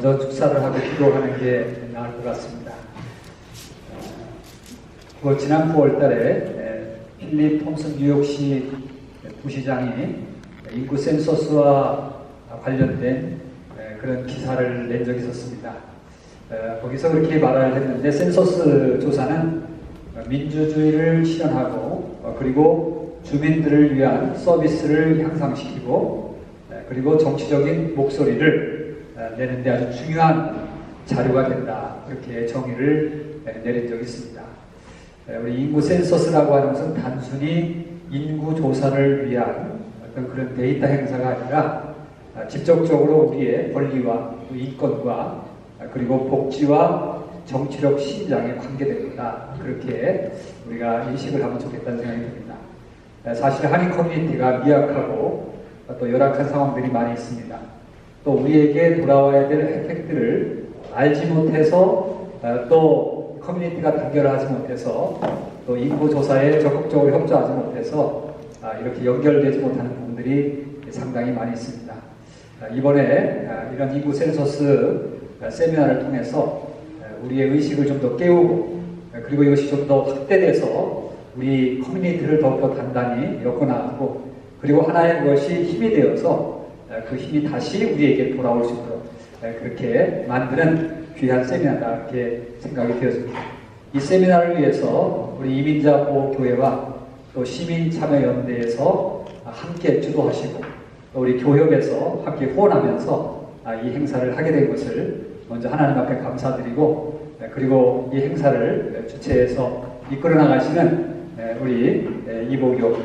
먼저 축사를 하고 기도하는 게 나을 것 같습니다. 지난 9월 달에 필립 톰슨 뉴욕시 부시장이 인구 센서스와 관련된 그런 기사를 낸 적이 있었습니다. 거기서 그렇게 말을 했는데, 센서스 조사는 민주주의를 실현하고 그리고 주민들을 위한 서비스를 향상시키고 그리고 정치적인 목소리를 내는 데 아주 중요한 자료가 된다, 그렇게 정의를 내린 적이 있습니다. 우리 인구 센서스라고 하는 것은 단순히 인구 조사를 위한 어떤 그런 데이터 행사가 아니라 직접적으로 우리의 권리와 인권과 그리고 복지와 정치력 신장에 관계됩니다. 그렇게 우리가 인식을 하면 좋겠다는 생각이 듭니다. 사실 한인 커뮤니티가 미약하고 또 열악한 상황들이 많이 있습니다. 또 우리에게 돌아와야 될 혜택들을 알지 못해서 또 커뮤니티가 단결하지 못해서 또 인구조사에 적극적으로 협조하지 못해서 이렇게 연결되지 못하는 부분들이 상당히 많이 있습니다. 이번에 이런 인구 센서스 세미나를 통해서 우리의 의식을 좀 더 깨우고 그리고 이것이 좀 더 확대돼서 우리 커뮤니티를 더욱더 단단히 엮어나가고 그리고 하나의 그것이 힘이 되어서 그 힘이 다시 우리에게 돌아올 수 있도록 그렇게 만드는 귀한 세미나다, 이렇게 생각이 되었습니다. 이 세미나를 위해서 우리 이민자 보호교회와 또 시민참여연대에서 함께 주도하시고 또 우리 교협에서 함께 후원하면서 이 행사를 하게 된 것을 먼저 하나님 앞에 감사드리고 그리고 이 행사를 주최해서 이끌어 나가시는 우리 이보교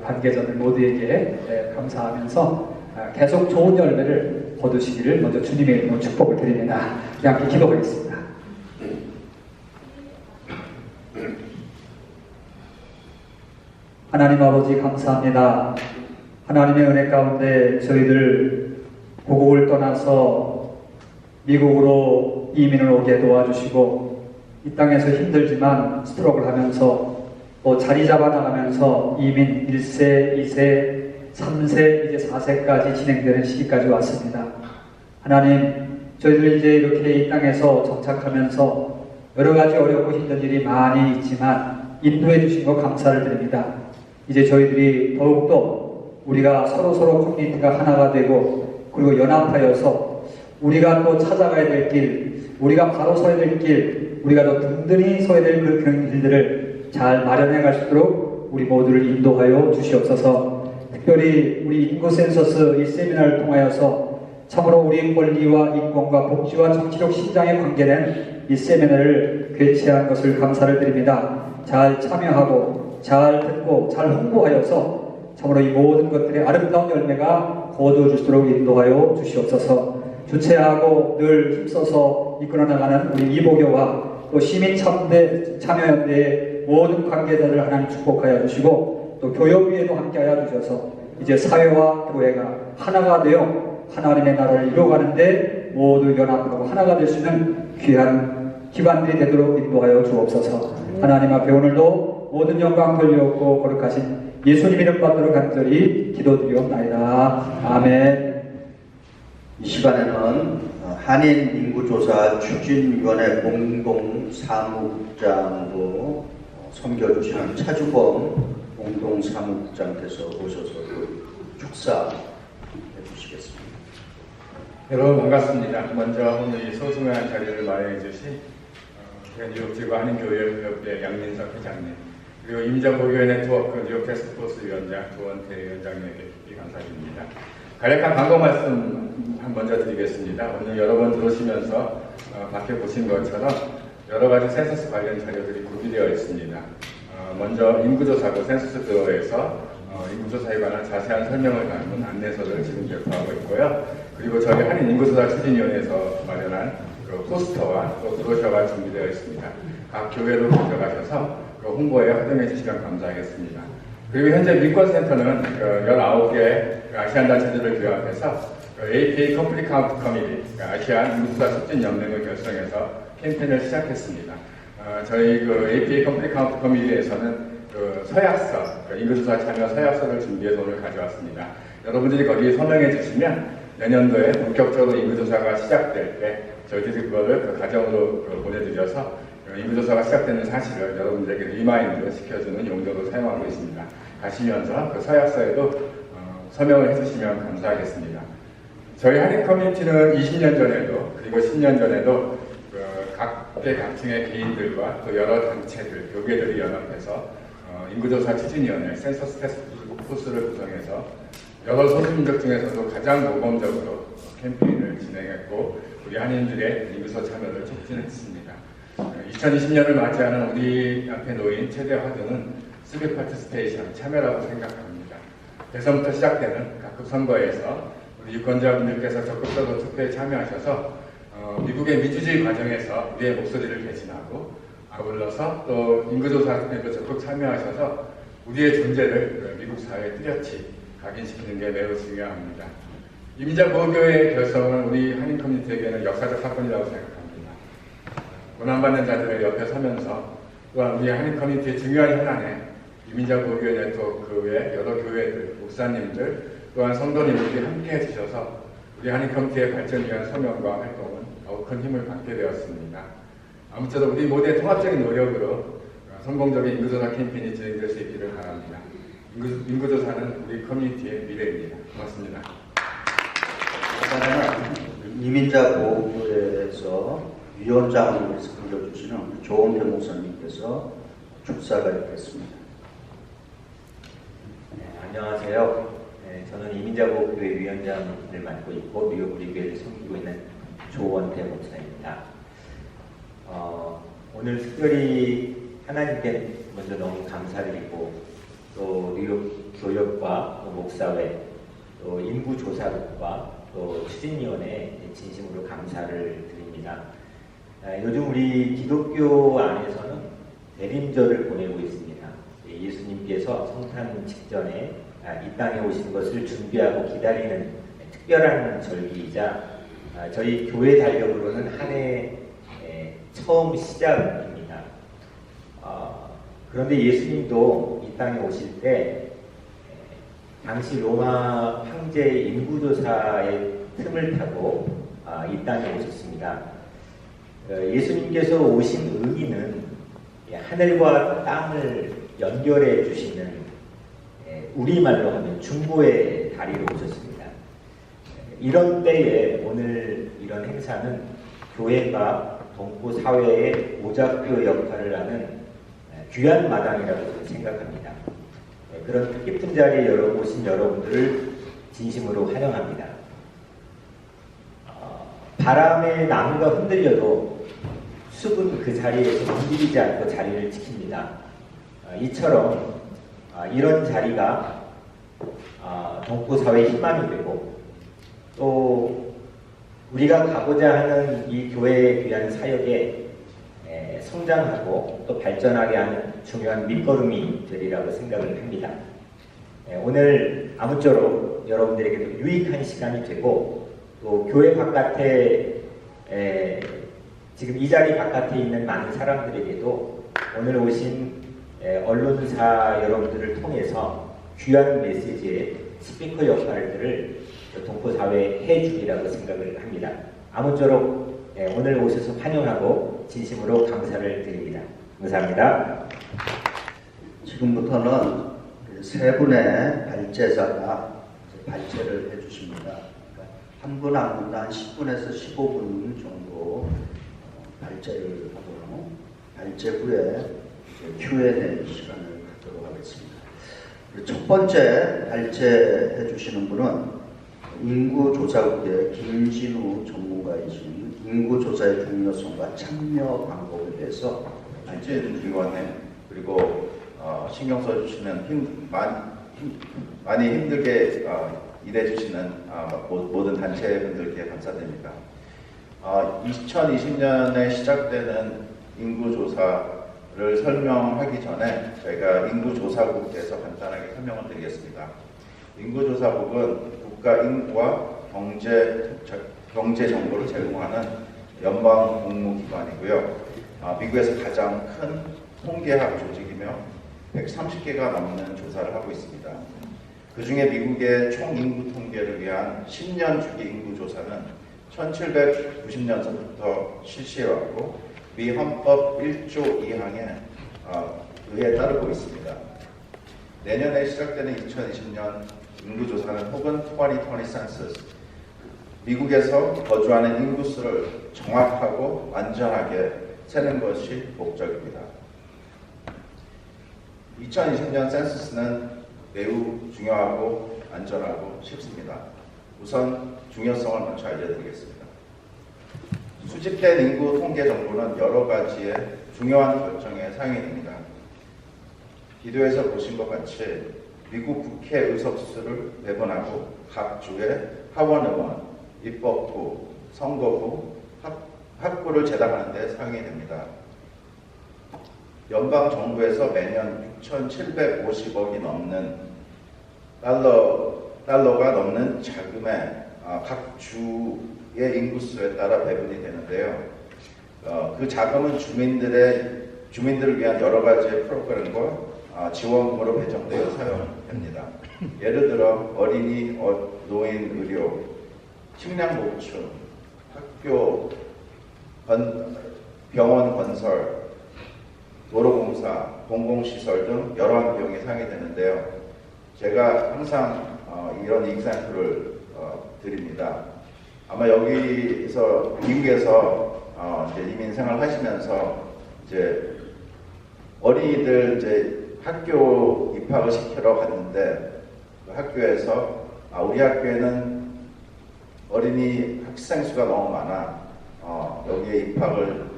관계자들 모두에게 감사하면서 계속 좋은 열매를 거두시기를 먼저 주님의 이름으로 축복을 드립니다. 함께 기도하겠습니다. 하나님 아버지 감사합니다. 하나님의 은혜 가운데 저희들 고국을 떠나서 미국으로 이민을 오게 도와주시고 이 땅에서 힘들지만 스트럭을 하면서 또 자리 잡아 나가면서 이민 1세, 2세, 3세, 이제 4세까지 진행되는 시기까지 왔습니다. 하나님, 저희들 이제 이렇게 이 땅에서 정착하면서 여러 가지 어렵고 힘든 일이 많이 있지만 인도해 주신 것 감사를 드립니다. 이제 저희들이 더욱더 우리가 서로 커뮤니티가 하나가 되고 그리고 연합하여서 우리가 또 찾아가야 될 길, 우리가 바로 서야 될 길, 우리가 더 든든히 서야 될 그 길들을 잘 마련해 갈 수 있도록 우리 모두를 인도하여 주시옵소서. 특별히 우리 인구 센서스 이 세미나를 통하여서 참으로 우리의 권리와 인권과 복지와 정치력 신장에 관계된 이 세미나를 개최한 것을 감사를 드립니다. 잘 참여하고 잘 듣고 잘 홍보하여서 참으로 이 모든 것들의 아름다운 열매가 거두어질 수 있도록 인도하여 주시옵소서. 주체하고 늘 힘써서 이끌어 나가는 우리 이보교와 또 시민참여연대의 모든 관계자들을 하나님 축복하여 주시고 또 교협위에도 함께하여 주셔서 이제 사회와 교회가 하나가 되어 하나님의 나라를 이루어가는데 모두 연합하고 하나가 될 수 있는 귀한 기관들이 되도록 인도하여 주옵소서. 하나님 앞에 오늘도 모든 영광 돌려옵고 거룩하신 예수님 이름 받도록 간절히 기도드리옵나이다. 아멘. 이 시간에는 한인 인구조사 추진위원회 공동사무국장으로 섬겨주시는 차주범 공동사무국장께서 오셔서 축사해 주시겠습니다. 여러분 반갑습니다. 먼저 오늘 이 소중한 자리를 마련해 주신 뉴욕지구 한인교회협회 양민석 회장님, 그리고 이민자보호교회 네트워크 뉴욕 테스크포스 위원장 조원태 위원장님에게 깊이 감사드립니다. 간략한 광고 말씀 먼저 드리겠습니다. 오늘 여러분 들어오시면서 밖에 보신 것처럼 여러 가지 센서스 관련 자료들이 구비되어 있습니다. 먼저 인구조사고 센서스 뷰러에서 인구조사에 관한 자세한 설명을 담은 안내서를 지금 배포하고 있고요. 그리고 저희 한인 인구조사 추진위원회에서 마련한 그 포스터와 또 브로셔가 준비되어 있습니다. 각 교회로 가져가셔서 그 홍보에 활용해 주시면 감사하겠습니다. 그리고 현재 민권센터는 19개 아시안 단체들을 규합해서 APA Complete Count Committee, 아시안 인구조사 촉진연맹을 결성해서 캠페인을 시작했습니다. 저희 그 APA Complete Count Committee에서는 그 서약서, 인구조사 참여 서약서를 준비해서 오늘 가져왔습니다. 여러분들이 거기에 서명해 주시면 내년도에 본격적으로 인구조사가 시작될 때 저희들이 그거를 그 가정으로 보내드려서 인구조사가 시작되는 사실을 여러분들에게 리마인드 시켜주는 용도로 사용하고 있습니다. 가시면서 그 서약서에도 서명을 해주시면 감사하겠습니다. 저희 한인 커뮤니티는 20년 전에도 그리고 10년 전에도 각계각층의 개인들과 또 여러 단체들, 교계들이 연합해서 인구조사 추진위원회 센서스 태스크포스를 구성해서 여러 소수민족 중에서도 가장 모범적으로 캠페인을 진행했고 우리 한인들의 인구조 참여를 촉진했습니다. 2020년을 맞이하는 우리 앞에 놓인 최대 화두는 시빅 파티시페이션, 참여라고 생각합니다. 대선부터 시작되는 각급 선거에서 우리 유권자분들께서 적극적으로 투표에 참여하셔서 미국의 민주주의 과정에서 우리의 목소리를 대신하고 아울러서 또 인구조사에도 적극 참여하셔서 우리의 존재를 미국 사회에 뚜렷이 각인시키는 게 매우 중요합니다. 이민자보호교회의 결성은 우리 한인 커뮤니티에게는 역사적 사건이라고 생각합니다. 고난받는 자들의 옆에 서면서 또한 우리 한인 커뮤니티의 중요한 현안에 이민자보호교회 네트워크 외 여러 교회들, 목사님들 또한 성도님들이 함께 해주셔서 우리 한인 커뮤니티의 발전을 위한 서명과 활동은 더욱 큰 힘을 받게 되었습니다. 아무쪼록 우리 모두의 통합적인 노력으로 성공적인 인구조사 캠페인이 진행될 수 있기를 바랍니다. 인구조사는 우리 커뮤니티의 미래입니다. 고맙습니다. 이번에는 이민자보호교회에서 위원장으로 섬겨주시는 조원태 목사님께서 축사가 있겠습니다. 네, 안녕하세요. 네, 저는 이민자보호교회 위원장을 맡고 있고 뉴욕 우리 교회를 섬기고 있는 조원태 목사입니다. 오늘 특별히 하나님께 먼저 너무 감사드리고 또 뉴욕 교역과 또 목사회 또 인구조사국과 또 추진위원회에 진심으로 감사를 드립니다. 요즘 우리 기독교 안에서는 대림절을 보내고 있습니다. 예수님께서 성탄 직전에 이 땅에 오신 것을 준비하고 기다리는 특별한 절기이자 저희 교회 달력으로는 한 해 처음 시작입니다. 그런데 예수님도 이 땅에 오실 때 당시 로마 황제 인구조사의 틈을 타고 이 땅에 오셨습니다. 예수님께서 오신 의미는 하늘과 땅을 연결해 주시는 우리말로 하면 중보의 다리로 오셨습니다. 이런 때에 오늘 이런 행사는 교회가 동포 사회의 오작교 역할을 하는 귀한 마당이라고 저는 생각합니다. 그런 뜻깊은 자리에 오신 여러분들을 진심으로 환영합니다. 바람에 나무가 흔들려도 숲은 그 자리에서 움직이지 않고 자리를 지킵니다. 이처럼 이런 자리가 동포 사회의 희망이 되고 또 우리가 가고자 하는 이 교회의 귀한 사역에 성장하고 또 발전하게 하는 중요한 밑거름이 되리라고 생각을 합니다. 오늘 아무쪼록 여러분들에게도 유익한 시간이 되고 또 교회 바깥에 지금 이 자리 바깥에 있는 많은 사람들에게도 오늘 오신 언론사 여러분들을 통해서 귀한 메시지의 스피커 역할들을 동포사회에 해주리라고 생각을 합니다. 아무쪼록 오늘 오셔서 환영하고 진심으로 감사를 드립니다. 감사합니다. 지금부터는 세 분의 발제자가 발제를 해주십니다. 한 분 한 분당 10분에서 15분 정도 발제를 하고 발제 후에 Q&A 시간을 갖도록 하겠습니다. 첫 번째 발제해 주시는 분은 인구조사국의 김진우 전문가이신 인구조사의 중요성과 참여 방법에 대해서 발제해준 중요하네. 그리고 신경 써주시는 많이 힘들게 일해주시는 모든 단체분들께 감사드립니다. 2020년에 시작되는 인구조사를 설명하기 전에 저희가 인구조사국에서 간단하게 설명을 드리겠습니다. 인구조사국은 국가 인구와 경제 정보를 제공하는 연방 공무기관이고요. 미국에서 가장 큰 통계학 조직이며 130개가 넘는 조사를 하고 있습니다. 그 중에 미국의 총 인구 통계를 위한 10년 주기 인구 조사는 1790년서부터 실시해왔고 미 헌법 1조 2항에 의해 따르고 있습니다. 내년에 시작되는 2020년 인구조사는 혹은 2020 census, 미국에서 거주하는 인구수를 정확하고 완전하게 세는 것이 목적입니다. 2020년 센서스는 매우 중요하고 안전하고 쉽습니다. 우선 중요성을 먼저 알려드리겠습니다. 수집된 인구 통계 정보는 여러 가지의 중요한 결정에 사용이 됩니다. 비디오에서 보신 것 같이 미국 국회 의석수를 배분하고 각 주의 하원의원, 입법부, 선거부, 학부를 제당하는 데 사용이 됩니다. 연방정부에서 매년 6,750억이 넘는 달러가 넘는 자금에 각 주의 인구수에 따라 배분이 되는데요. 그 자금은 주민들을 위한 여러 가지의 프로그램과 지원금으로 배정되어 사용됩니다. 예를 들어 어린이, 노인, 의료, 식량 보충, 학교, 병원 건설, 도로공사, 공공시설 등 여러 비용이 사용이 되는데요. 제가 항상 이런 example을 드립니다. 아마 여기서 미국에서 이제 이민 생활하시면서 이제 어린이들 이제 학교 입학을 시키러 갔는데 그 학교에서 우리 학교에는 어린이 학생 수가 너무 많아 여기에 입학을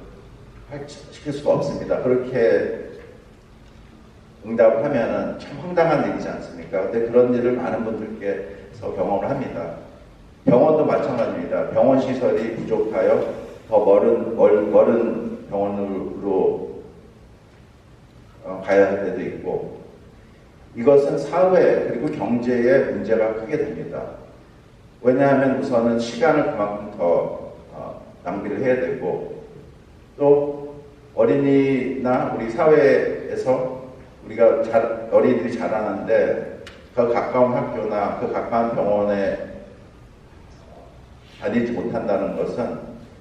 시킬 수가 없습니다. 그렇게 응답을 하면은 참 황당한 일이지 않습니까? 근데 그런 일을 많은 분들께서 경험을 합니다. 병원도 마찬가지입니다. 병원 시설이 부족하여 더 멀은 병원으로 가야 할 때도 있고, 이것은 사회 그리고 경제에 문제가 크게 됩니다. 왜냐하면 우선은 시간을 그만큼 더 낭비를 해야 되고, 또 어린이나 우리 사회에서 우리가 어린이들이 자라는데 그 가까운 학교나 그 가까운 병원에 다니지 못한다는 것은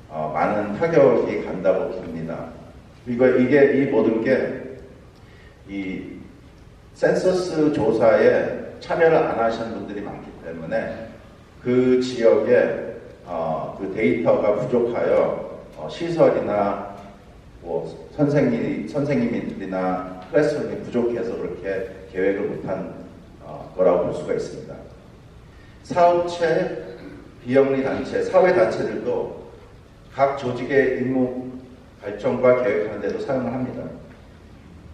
많은 타격이 간다고 봅니다. 그리고 이 모든 게 이 센서스 조사에 참여를 안 하시는 분들이 많기 때문에 그 지역에 그 데이터가 부족하여 시설이나 뭐 선생님들이나 클래스룸이 부족해서 그렇게 계획을 못한 거라고 볼 수가 있습니다. 사업체, 비영리 단체, 사회 단체들도 각 조직의 임무 발전과 계획하는 데도 사용을 합니다.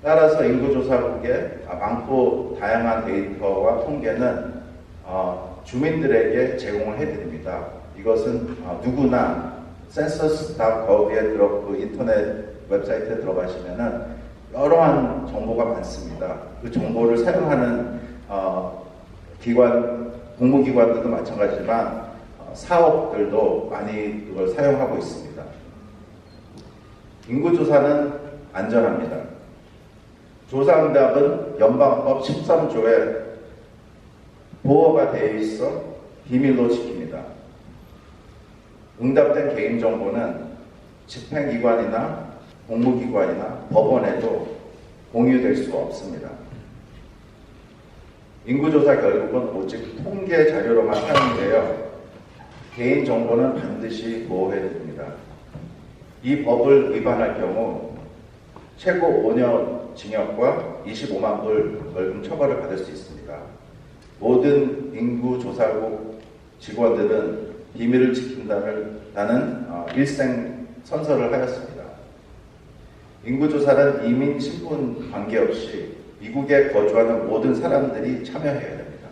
따라서 인구조사국의 많고 다양한 데이터와 통계는 주민들에게 제공을 해드립니다. 이것은 누구나 census.gov에 그 인터넷 웹사이트에 들어가시면은 여러한 정보가 많습니다. 그 정보를 사용하는 공무기관들도 마찬가지지만 사업들도 많이 그걸 사용하고 있습니다. 인구조사는 안전합니다. 조사응답은 연방법 13조에 보호가 되어 있어 비밀로 지킵니다. 응답된 개인정보는 집행기관이나 공무기관이나 법원에도 공유될 수가 없습니다. 인구조사 결국은 오직 통계 자료로만 사용되어 개인정보는 반드시 보호해야 됩니다. 이 법을 위반할 경우 최고 5년 징역과 25만 불 벌금 처벌을 받을 수 있습니다. 모든 인구조사국 직원들은 비밀을 지킨다는 일생 선서를 하였습니다. 인구조사는 이민, 신분 관계없이 미국에 거주하는 모든 사람들이 참여해야 됩니다.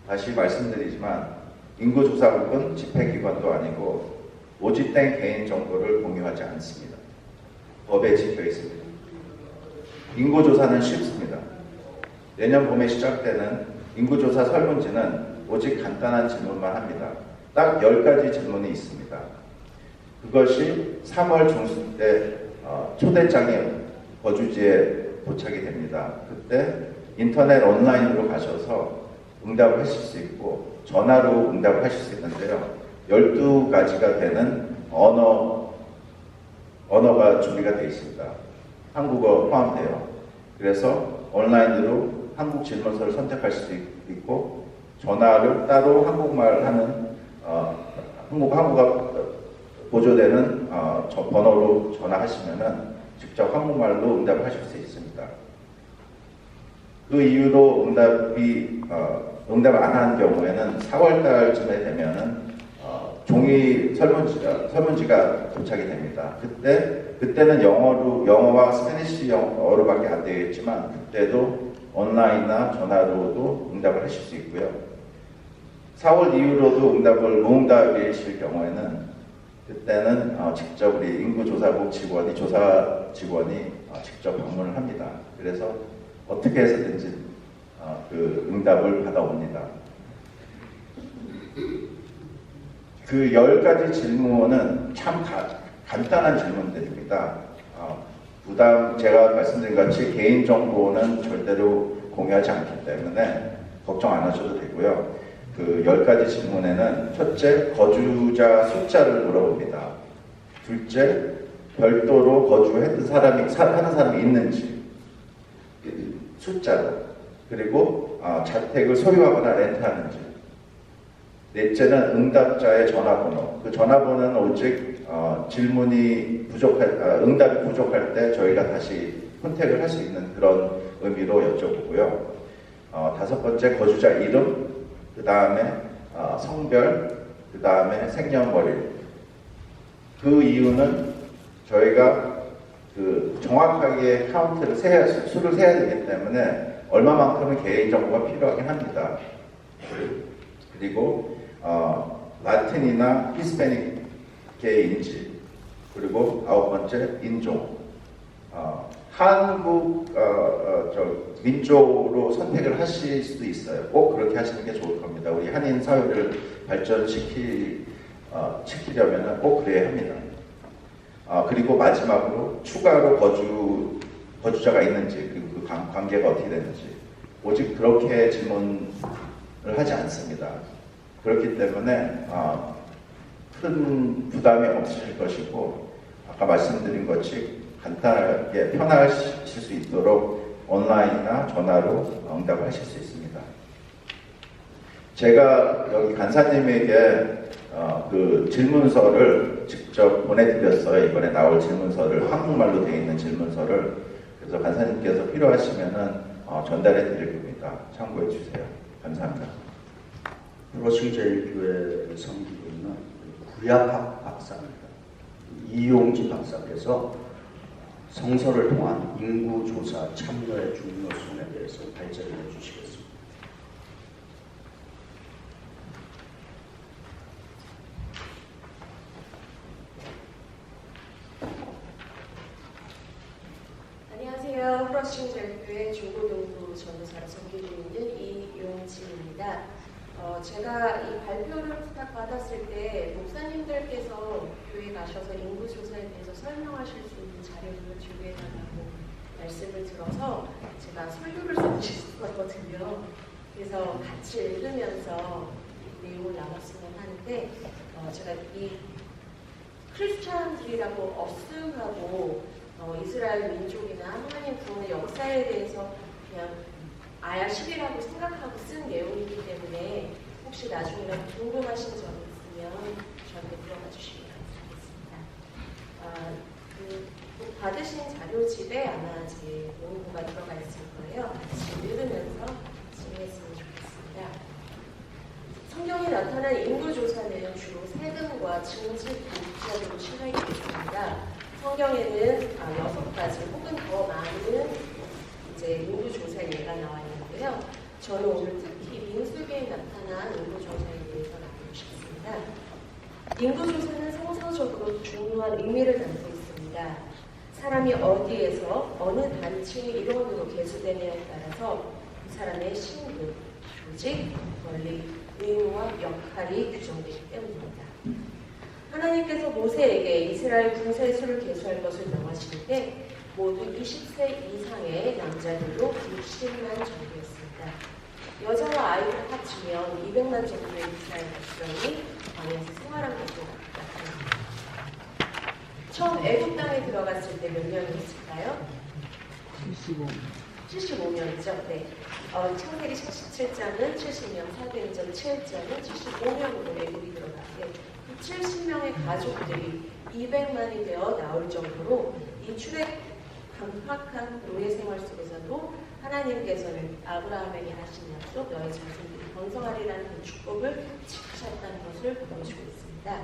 다시 말씀드리지만 인구조사국은 집행기관도 아니고 모집된 개인정보를 공유하지 않습니다. 법에 지켜 있습니다. 인구조사는 쉽습니다. 내년 봄에 시작되는 인구조사 설문지는 오직 간단한 질문만 합니다. 딱 10가지 질문이 있습니다. 그것이 3월 중순 때 초대장이 거주지에 도착이 됩니다. 그때 인터넷 온라인으로 가셔서 응답을 하실 수 있고 전화로 응답을 하실 수 있는데요. 12가지가 되는 언어가 준비가 되어 있습니다. 한국어 포함돼요. 그래서 온라인으로 한국 질문서를 선택할 수 있고 전화를 따로 한국말 하는 한국어가 보조되는 저 번호로 전화하시면은 직접 한국말로 응답을 하실 수 있습니다. 그 이후로 응답을 안 하는 경우에는 4월 달쯤에 되면은 종이 설문지가 도착이 됩니다. 그때는 영어와 스페니쉬어로밖에 안 되겠지만 그때도 온라인이나 전화로도 응답을 하실 수 있고요. 4월 이후로도 무응답이실 경우에는 그때는 직접 우리 인구조사국 조사 직원이 직접 방문을 합니다. 그래서 어떻게 해서든지 그 응답을 받아옵니다. 그 10가지 질문은 참 간단한 질문들입니다. 제가 말씀드린 같이 개인정보는 절대로 공유하지 않기 때문에 걱정 안 하셔도 되고요. 그 10가지 질문에는 첫째, 거주자 숫자를 물어봅니다. 둘째, 별도로 거주했던 하는 사람이 있는지 숫자로. 그리고 자택을 소유하거나 렌트하는지. 넷째는 응답자의 전화번호. 그 전화번호는 오직 응답이 부족할 때 저희가 다시 컨택을 할 수 있는 그런 의미로 여쭤보고요. 5번째, 거주자 이름, 그 다음에 성별, 그 다음에 생년월일. 그 이유는 저희가 그 정확하게 수를 세야 되기 때문에 얼마만큼의 개인정보가 필요하긴 합니다. 그리고 라틴이나 히스패닉계인지, 그리고 9번째 인종, 한국 민족으로 선택을 하실 수도 있어요. 꼭 그렇게 하시는 게 좋을 겁니다. 우리 한인 사회를 발전시키려면 꼭 그래야 합니다. 그리고 마지막으로 추가로 거주자가 있는지, 그리고 그 관계가 어떻게 되는지, 오직 그렇게 질문을 하지 않습니다. 그렇기 때문에 큰 부담이 없으실 것이고, 아까 말씀드린 것이 간단하게 편하실 수 있도록 온라인이나 전화로 응답을 하실 수 있습니다. 제가 여기 간사님에게 그 질문서를 직접 보내드렸어요. 이번에 나올 질문서를, 한국말로 되어 있는 질문서를. 그래서 간사님께서 필요하시면은 전달해 드릴 겁니다. 참고해 주세요. 감사합니다. 프로싱제일교회를 섬기고 있는 구약학 박사입니다. 이용지 박사께서 성서를 통한 인구조사 참여의 중요성에 대해서 발제를 해주시겠습니다. 안녕하세요. 프로싱제일교회 중고등부 전도사로 섬기고 있는 이용지입니다. 제가 이 발표를 부탁받았을 때 목사님들께서 교회 가셔서 인구조사에 대해서 설명하실 수 있는 자료를 준비해달라고 말씀을 들어서 제가 설교를 써주셨거든요. 그래서 같이 읽으면서 내용을 나눴으면 하는데 제가 이 크리스찬들이라고 어스하고 이스라엘 민족이나 하나님 구원의 역사에 대해서 그냥 아야식이라고 생각하고 쓴 내용이기 때문에 혹시 나중에라도 궁금하신 점이 있으면 저한테 물어봐 주시면 감사하겠습니다. 그 받으신 자료집에 아마 제 원고가 들어가 있을 거예요. 같이 읽으면서 진행했으면 좋겠습니다. 성경에 나타난 인구조사는 주로 세금과 증식 목적으로 실행이 있습니다. 성경에는 6가지 혹은 더 많은 인구조사 예가 나와 있는데요. 저는 오늘 특히 민수기에 나타난 인구조사에 대해서 나누고 싶습니다. 인구조사는 성서적으로 중요한 의미를 담고 있습니다. 사람이 어디에서 어느 단체의 일원으로 계수되느냐에 따라서 그 사람의 신분, 조직, 권리, 의무와 역할이 규정되기 때문입니다. 하나님께서 모세에게 이스라엘 군사의 수를 계수할 것을 명하실 때 모두 20세 이상의 남자들로 60만 정도였습니다. 여자와 아이를 합치면 200만 정도의 이스라엘 백성이 광야에서 생활한 것으로 나타납니다. 처음 애국 땅에 들어갔을 때 몇 명이었을까요? 75명이죠. 네. 창세기 47장은 70명, 사도행전 7장은 75명으로 애국이 들어갔는데 그 70명의 가족들이 200만이 되어 나올 정도로 이 출애 강팍한 노예 생활 속에서도 하나님께서는 아브라함에게 하신 약속, 너의 자손들이 번성하리라는 그 축복을 지키셨다는 것을 보여주고 있습니다.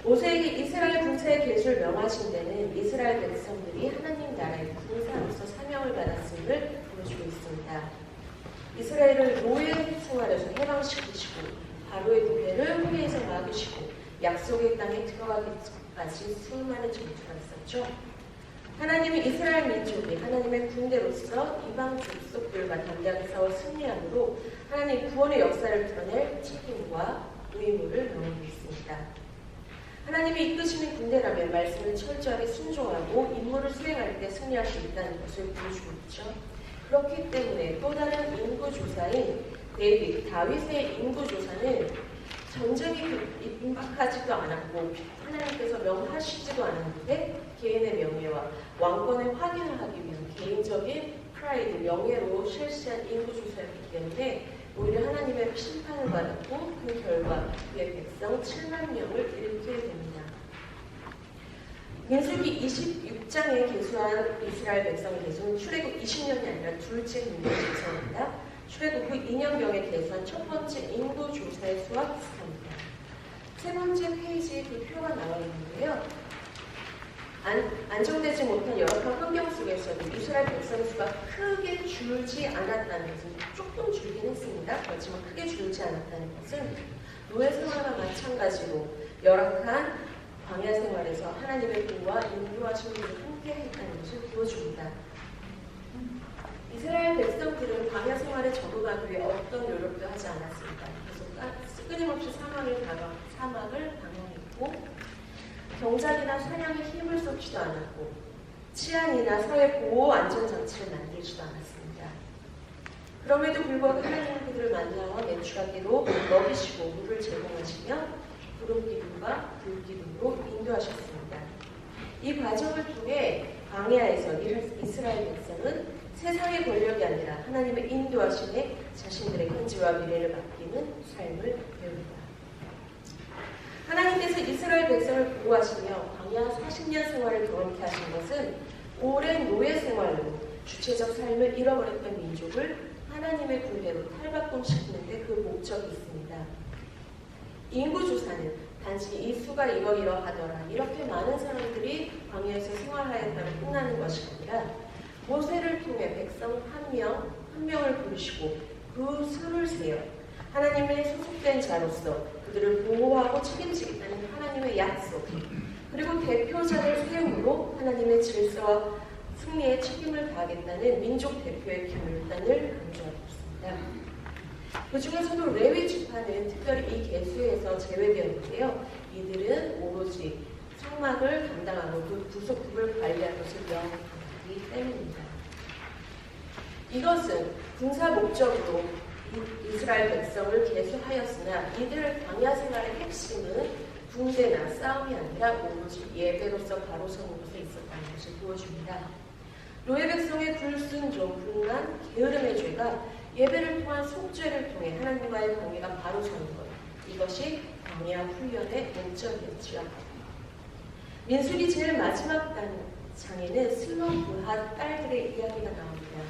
모세에게 이스라엘 군사의 계수를 명하신 데는 이스라엘 백성들이 하나님 나라의 군사로서 사명을 받았음을 보여주고 있습니다. 이스라엘을 노예 생활에서 해방시키시고 바로의 부패를 후에서 막으시고 약속의 땅에 들어가기까지 수많은 전투가 있었죠. 하나님이 이스라엘 민족이 하나님의 군대로서 이방 족속들과 담대하게 싸워 승리함으로 하나님 구원의 역사를 드러낼 책임과 의무를 명하고 있습니다. 하나님이 이끄시는 군대라면 말씀을 철저하게 순종하고 임무를 수행할 때 승리할 수 있다는 것을 보여주고 있죠. 그렇기 때문에 또 다른 인구조사인 다윗의 인구조사는 전쟁이 임박하지도 않았고 하나님께서 명하시지도 않았는데 개인의 명예와 왕권을 확인을 하기 위한 개인적인 프라이드, 명예로 실시한 인구조사였기 때문에 오히려 하나님의 심판을 받았고 그 결과 그의 백성 7만 명을 잃게 됩니다. 민수기 26장에 계수한 이스라엘 백성의 계수는 출애굽 20년이 아니라 둘째 인구 조사입니다. 출애굽 후 2년경에 계수한 첫 번째 인구 조사의 수와 비슷합니다. 세 번째 페이지에 그 표가 나와 있는데요. 안정되지 못한 열악한 환경 속에서도 이스라엘 백성의 수가 크게 줄지 않았다는 것은 조금 줄긴 했습니다. 그렇지만 크게 줄지 않았다는 것은 노예 생활과 마찬가지로 열악한 광야 생활에서 하나님의 분과 인도하신 분이 함께 했다는 것을 보여줍니다. 이스라엘 백성들은 광야 생활에 적응하기 위해 어떤 노력도 하지 않았습니다. 계속 끊임없이 사막을 방황했고 경작이나 사냥에 힘을 쏟지도 않았고 치안이나 사회 보호 안전장치를 만들지도 않았습니다. 그럼에도 불구하고 하나님은 그들을 만나와 매출하기로 먹이시고 물을 제공하시며 구름기둥과 불기둥으로 인도하셨습니다. 이 과정을 통해 광야에서 이스라엘 백성은 세상의 권력이 아니라 하나님의 인도하심에 자신들의 현재와 미래를 맡기는 삶을 배웁니다. 하나님께서 이스라엘 백성을 보호하시며 광야 40년 생활을 경험케 하신 것은 오랜 노예 생활로 주체적 삶을 잃어버렸던 민족을 하나님의 군대로 탈바꿈시키는 데 그 목적이 있습니다. 인구조사는 단지 이 수가 이러이러하더라 이렇게 많은 사람들이 광야에서 생활하였다고 끝나는 것이 아니라 모세를 통해 백성 한 명을 부르시고 그 수를 세어 하나님의 소속된 자로서 그들을 보호하고 책임지겠다는 하나님의 약속, 그리고 대표자를 세움으로 하나님의 질서와 승리에 책임을 다하겠다는 민족 대표의 기물단을 강조하고 있습니다. 그 중에서도 레위 지파는 특별히 이 계수에서 제외되었는데요. 이들은 오로지 성막을 담당하고 그 부속품을 관리할 것을 명하기 때문입니다. 이것은 군사 목적으로 이스라엘 백성을 계수하였으나 이들 광야 생활의 핵심은 군대나 싸움이 아니라 오로지 예배로서 바로 서는 곳에 있었다는 것을 보여줍니다. 노예 백성의 불순종, 불만, 게으름의 죄가 예배를 통한 속죄를 통해 하나님과의 관계가 바로 서는 것, 이것이 광야 훈련의 목적이었지요. 민수기 제일 마지막 장에는 슬로브핫 딸들의 이야기가 나옵니다.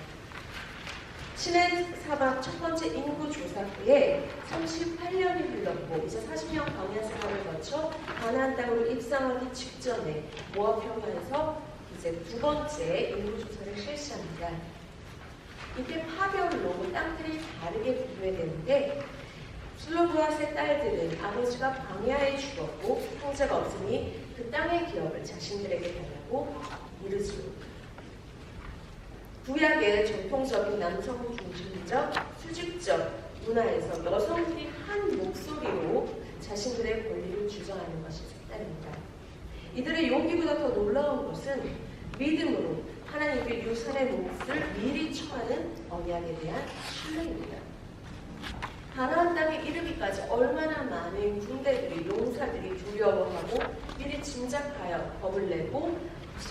시내 사막 첫 번째 인구 조사 후에 38년이 흘렀고 이제 40년 광야 생활을 거쳐 가나안 땅으로 입성하기 직전에 모압 평야에서 이제 두 번째 인구 조사를 실시합니다. 이때 파별로 땅들이 다르게 분배되는데 슬로브핫의 딸들은 아버지가 광야에 죽었고 형제가 없으니 그 땅의 기업을 자신들에게 달라고 이르지요. 구약의 전통적인 남성 중심적 수직적 문화에서 여성들이 한 목소리로 자신들의 권리를 주장하는 것이 색다릅니다. 이들의 용기보다 더 놀라운 것은 믿음으로 하나님께 유산의 몫을 미리 청하는 언약에 대한 신뢰입니다. 가나안 땅에 이르기까지 얼마나 많은 군대들이 용사들이 두려워하고 미리 짐작하여 겁을 내고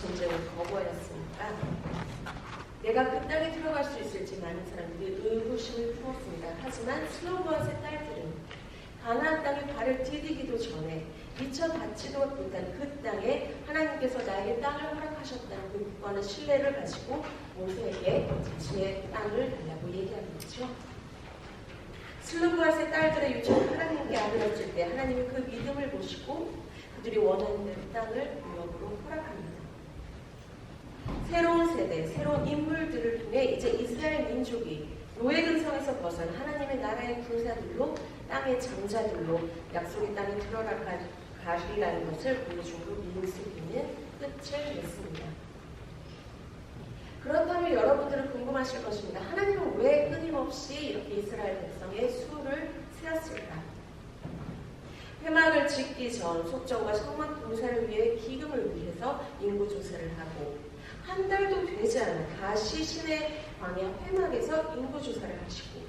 전쟁을 거부하였습니까? 내가 그 땅에 들어갈 수 있을지 많은 사람들이 의구심을 품었습니다. 하지만 슬로보아스의 딸들은 가나안 땅에 발을 디디기도 전에 미처 닿지도 못한 그 땅에 하나님께서 나에게 땅을 허락하셨다는 그 굳건한 신뢰를 가지고 모세에게 자신의 땅을 달라고 얘기하겠죠. 슬로보아스의 딸들의 요청을 하나님께 아뢰었을 때 하나님은 그 믿음을 보시고 그들이 원하는 대로 땅을 유업으로 허락합니다. 새로운 세대, 새로운 인물들을 통해 이제 이스라엘 민족이 노예 근성에서 벗어나 하나님의 나라의 군사들로 땅의 장자들로 약속의 땅에 들어가리라는 것을 보여주고 민수기는 끝을 냈습니다. 그렇다면 여러분들은 궁금하실 것입니다. 하나님은 왜 끊임없이 이렇게 이스라엘 백성의 수를 세웠을까? 회막을 짓기 전 속정과 성막 공사를 위해 기금을 위해서 인구 조사를 하고 한 달도 되지 않아 다시 시내 광야 회막에서 인구 조사를 하시고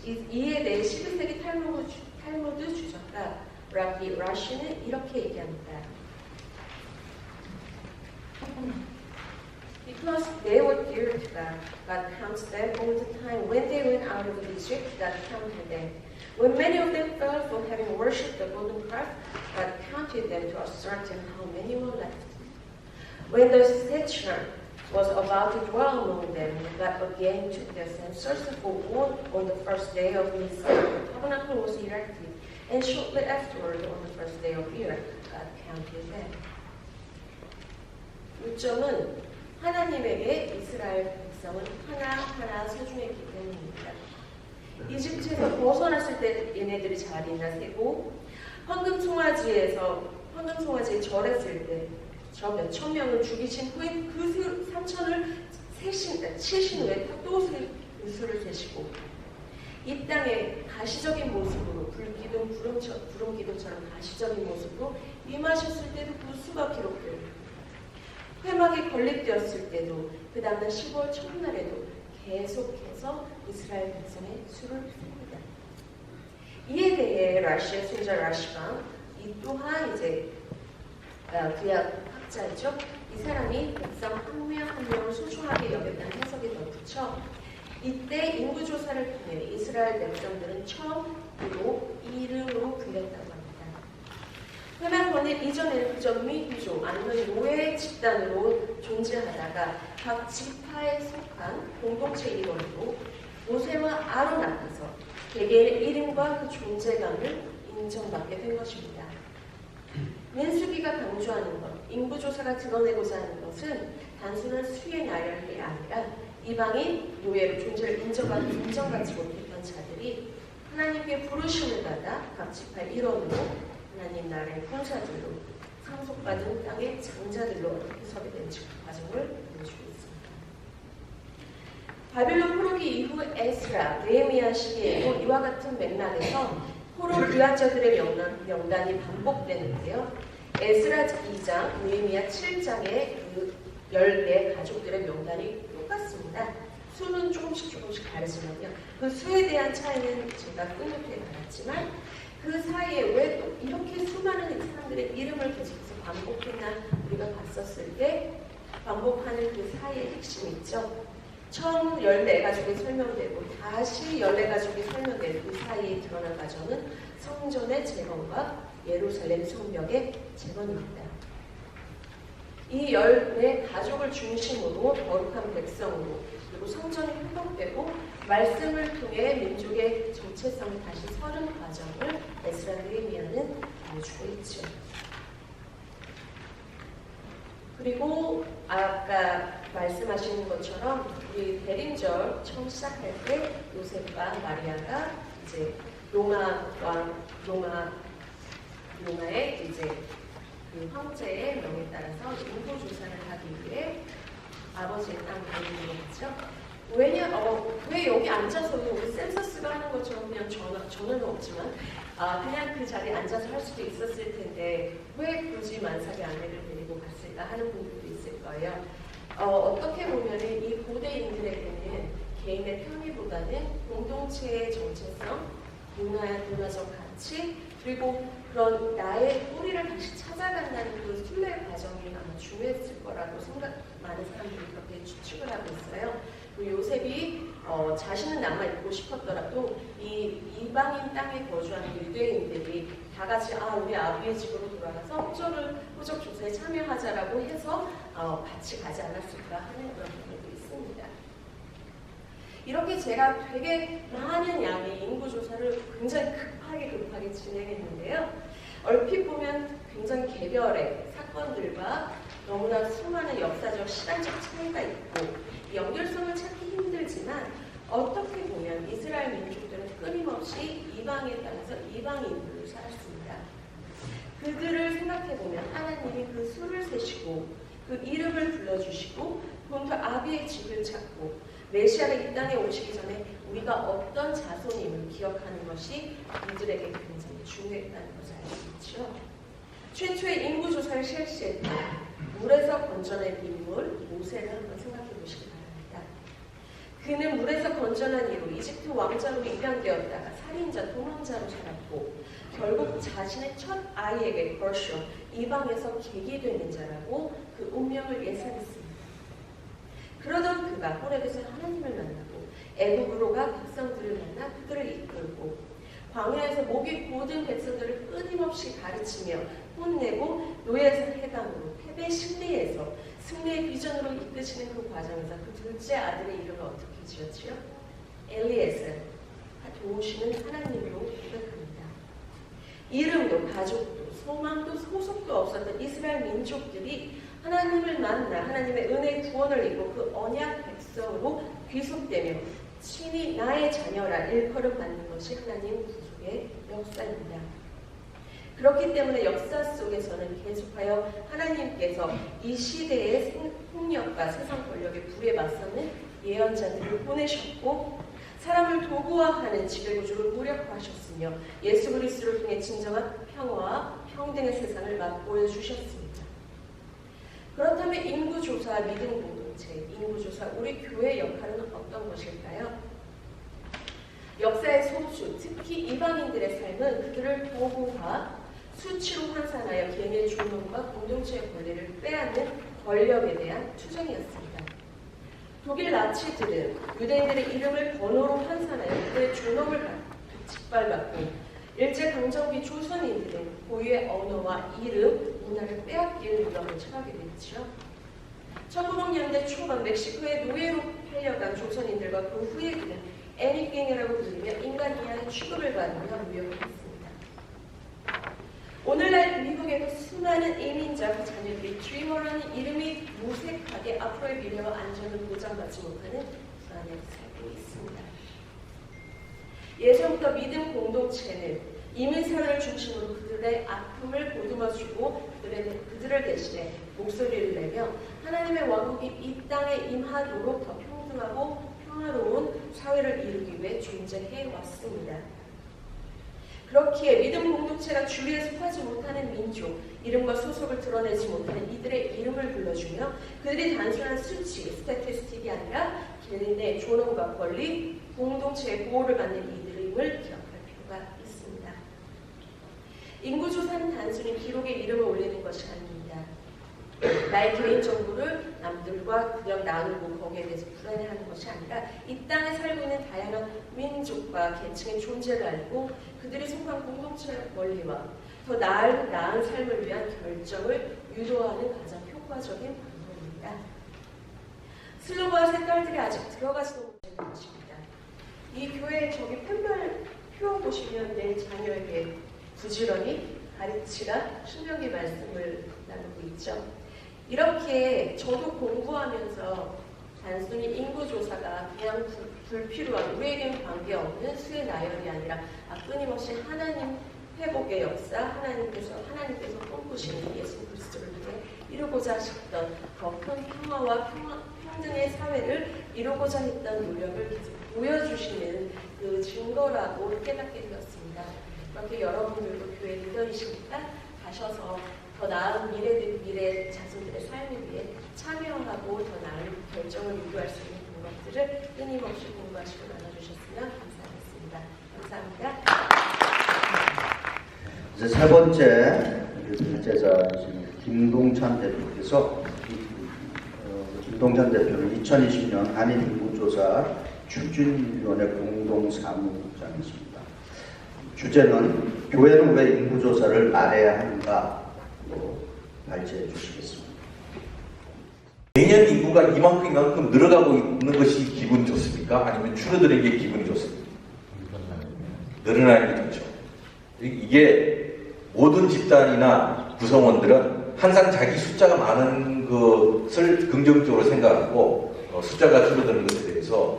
이에 대해 11세기 탈무드 주석가 라비 라시는 이렇게 얘기합니다. Because they were dear to God, God counts them all the time. When they went out of Egypt, God counted them. When many of them fell for having worshipped the golden calf, God counted them to ascertain how many were left. When the stature was about to dwell among them, God again took their census for war on the first day of Nisan. The tabernacle was erected, and shortly afterward, on the first day of year, God counted them. 요점은 하나님에게 이스라엘 백성은 하나하나 소중했기 때문입니다. 이집트에서 벗어났을 때 얘네들이 자리나 세고 황금 송아지에 절했을 때 저 몇천 명을 죽이신 후에 그 3천을 치신 후에 또 수를 세시고 이 땅에 가시적인 모습으로 구름기둥처럼 가시적인 모습으로 임하셨을 때도 그 수가 기록되고 회막이 건립되었을 때도 그 다음날 10월 첫날에도 계속해서 이스라엘 백성의 수를 셉니다. 이에 대해 라시의 손자 라시가 이 또한 이제 구약 학자이죠. 이 사람이 백성 한 명 한 명을 소중하게 여겼다는 해석에 덧붙여 이때 인구조사를 통해 이스라엘 백성들은 처음으로 이름으로 불렸다고 합니다. 회막 건립 이전에는 그저 미귀족 아니면 노예 집단으로 존재하다가 각 지파에 속한 공동체 일원으로 모세와 아론 앞에서 개개인의 이름과 그 존재감을 인정받게 된 것입니다. 민수기가 강조하는 것, 인구조사가 드러내고자 하는 것은 단순한 수의 나열이 아니라 이방인 노예로 존재를 인정받지 못했던 자들이 하나님께 부르심을 받아 각 지파 일원으로 하나님 나라의 군사들로 상속받은 땅의 장자들로 어떻게 서게 된 과정을 보여주고 있습니다. 바빌론 포로기 이후 에스라, 느헤미야 시기에도 이와 같은 맥락에서 포로 귀환자들의 명단이 반복되는데요. 에스라 2장, 느헤미야 7장의 그 10개 가족들의 명단이 똑같습니다. 수는 조금씩 다르지만요. 그 수에 대한 차이는 제가 끝끝에 말했지만 그 사이에 왜 또 이렇게 수많은 사람들의 이름을 계속해서 반복했나 우리가 봤었을 때 반복하는 그 사이의 핵심이 있죠. 처음 14가족이 설명되고 다시 14가족이 설명되는 그 사이에 드러난 과정은 성전의 재건과 예루살렘 성벽의 재건입니다. 이 14가족을 중심으로 거룩한 백성으로 그리고 성전이 회복되고 말씀을 통해 민족의 정체성을 다시 서는 과정을 에스라 느헤미야는 보여주고 있죠. 그리고 아까 말씀하신 것처럼 우리 대림절 처음 시작할 때 요셉과 마리아가 이제 로마의 이제 그 황제의 명에 따라서 인구 조사를 하기 위해 아버지의 땅을 내놓았죠. 왜 여기 앉아서 우리 센서스가 하는 것처럼 그냥 전화는 없지만 그냥 그 자리에 앉아서 할 수도 있었을 텐데 왜 굳이 만삭의 아내를 데리고 갔을까 하는 분들도 있을 거예요. 어떻게 보면 이 고대인들에게는 개인의 편의보다는 공동체의 정체성, 문화적 가치, 그리고 그런 나의 뿌리를 다시 찾아간다는 그 순례 과정이 아마 중요했을 거라고 많은 사람들이 그렇게 추측을 하고 있어요. 요셉이 자신은 남아있고 싶었더라도 이 이방인 땅에 거주하는 유대인들이 다 같이 우리 아비의 집으로 돌아가서 호적 조사에 참여하자라고 해서 같이 가지 않았을까 하는 그런 부분도 있습니다. 이렇게 제가 되게 많은 양의 인구조사를 굉장히 급하게 진행했는데요. 얼핏 보면 굉장히 개별의 사건들과 너무나 수많은 역사적, 시간적 차이가 있고 연결성을 찾기 힘들지만 어떻게 보면 이스라엘 민족들은 끊임없이 이방의 땅에서 이방인으로 살았습니다. 그들을 생각해보면 하나님이 그 수를 세시고 그 이름을 불러주시고 본토 아비의 집을 찾고 메시아가 이 땅에 오시기 전에 우리가 어떤 자손임을 기억하는 것이 이들에게 굉장히 중요했다는 것을 알 수 있죠. 최초의 인구조사를 실시했던 물에서 건져낸 인물 모세를 한번 생각해 보시기 바랍니다. 그는 물에서 건져난 이후 이집트 왕자로 입양되었다가 살인자, 도망자로 살았고 결국 자신의 첫 아이에게 버쇼, 이방에서 계기되는 자라고 그 운명을 예상했습니다. 그러던 그가 호렙에서 하나님을 만나고 애굽으로 가 백성들을 만나 그들을 이끌고 광야에서 목이 고든 백성들을 끊임없이 가르치며 혼내고 노예에서 해방으로 패배 승리에서 승리의 비전으로 이끄시는 그 과정에서 그 둘째 아들의 이름을 어떻게 지었지요? 엘리에셀, 도우시는 하나님으로 고백합니다. 이름도 가족도 소망도 소속도 없었던 이스라엘 민족들이 하나님을 만나 하나님의 은혜의 구원을 입고 그 언약 백성으로 귀속되며 친히 나의 자녀라 일컬음 받는 것이 하나님 구속의 역사입니다. 그렇기 때문에 역사 속에서는 계속하여 하나님께서 이 시대의 폭력과 세상 권력의 불에 맞서는 예언자들을 보내셨고 사람을 도구화하는 지배구조를 무력화하셨으며 예수 그리스도를 통해 진정한 평화와 평등의 세상을 맛보여 주셨습니다. 그렇다면 인구조사, 믿음 공동체, 인구조사, 우리 교회의 역할은 어떤 것일까요? 역사의 소수, 특히 이방인들의 삶은 그들을 도구화, 수치로 환산하여 개인의 존엄과 공동체의 권리를 빼앗는 권력에 대한 투쟁이었습니다. 독일 나치들은 유대인들의 이름을 번호로 환산하여 그들의 존엄을 짓밟았고 일제강점기 조선인들은 고유의 언어와 이름, 문화를 빼앗길 위험을 처하게 됐죠. 1900년대 초반 멕시코의 노예로 팔려간 조선인들과 그 후에 그는 애니갱이라고 불리며 인간 이하의 취급을 받으며 무역을 했습니다. 오늘날 미국에도 수많은 이민자 자녀들이 드리머라는 이름이 무색하게 앞으로의 미래와 안전을 보장받지 못하는 불안에 살고 있습니다. 예전부터 믿음 공동체는 이민사회를 중심으로 그들의 아픔을 보듬어주고 그들을 대신해 목소리를 내며 하나님의 왕국이 이 땅에 임하도록 더 평등하고 평화로운 사회를 이루기 위해 존재해 왔습니다. 그렇기에 믿음 공동체가 주위에 속하지 못하는 민족, 이름과 소속을 드러내지 못하는 이들의 이름을 불러주며 그들이 단순한 수치, 스태티스틱이 아니라 개인의 존엄과 권리, 공동체의 보호를 받는 이들임을 기억할 필요가 있습니다. 인구조사는 단순히 기록에 이름을 올리는 것이 아닙니다. 나의 개인 정보를 남들과 그냥 나누고 거기에 대해서 불안해하는 것이 아니라 이 땅에 살고 있는 다양한 민족과 계층의 존재를 알고 그들이 속한 공동체의 권리와 더 나은 삶을 위한 결정을 유도하는 가장 효과적인 방법입니다. 슬로건과 색깔들이 아직 들어가지도 못하는 것입니다. 이 교회 저기 팻말 표 보시면 내 자녀에게 부지런히 가르치라 신명기 말씀을 나누고 있죠. 이렇게 저도 공부하면서 단순히 인구조사가 그냥 불필요한 우리에겐 관계없는 수의 나열이 아니라 끊임없이 하나님 회복의 역사, 하나님께서 꿈꾸시는 예수 그리스도를 통해 이루고자 하셨던 더 큰 평화와 평등의 사회를 이루고자 했던 노력을 계속 보여주시는 그 증거라고 깨닫게 되었습니다. 그렇게 여러분들도 교회 리더이시니까 가셔서 더 나은 미래 자손들의 삶을 위해 참여하고 더 나은 결정을 유도할 수 있는 방법들을 끊임없이 공부하시고 나눠주셨으면 감사하겠습니다. 감사합니다. 이제 세 번째 발제자이신 김동찬 대표께서 김동찬 대표는 2020년 한인인구조사 추진위원회 공동사무국장이십니다. 주제는 교회는 왜 인구조사를 말해야 하는가로 발제해 주시겠습니다. 매년 인구가 이만큼 늘어가고 있는 것이 기분이 좋습니까? 아니면 줄어드는 게 기분이 좋습니까? 늘어나는 게 좋죠. 이게 모든 집단이나 구성원들은 항상 자기 숫자가 많은 것을 긍정적으로 생각하고 숫자가 줄어드는 것에 대해서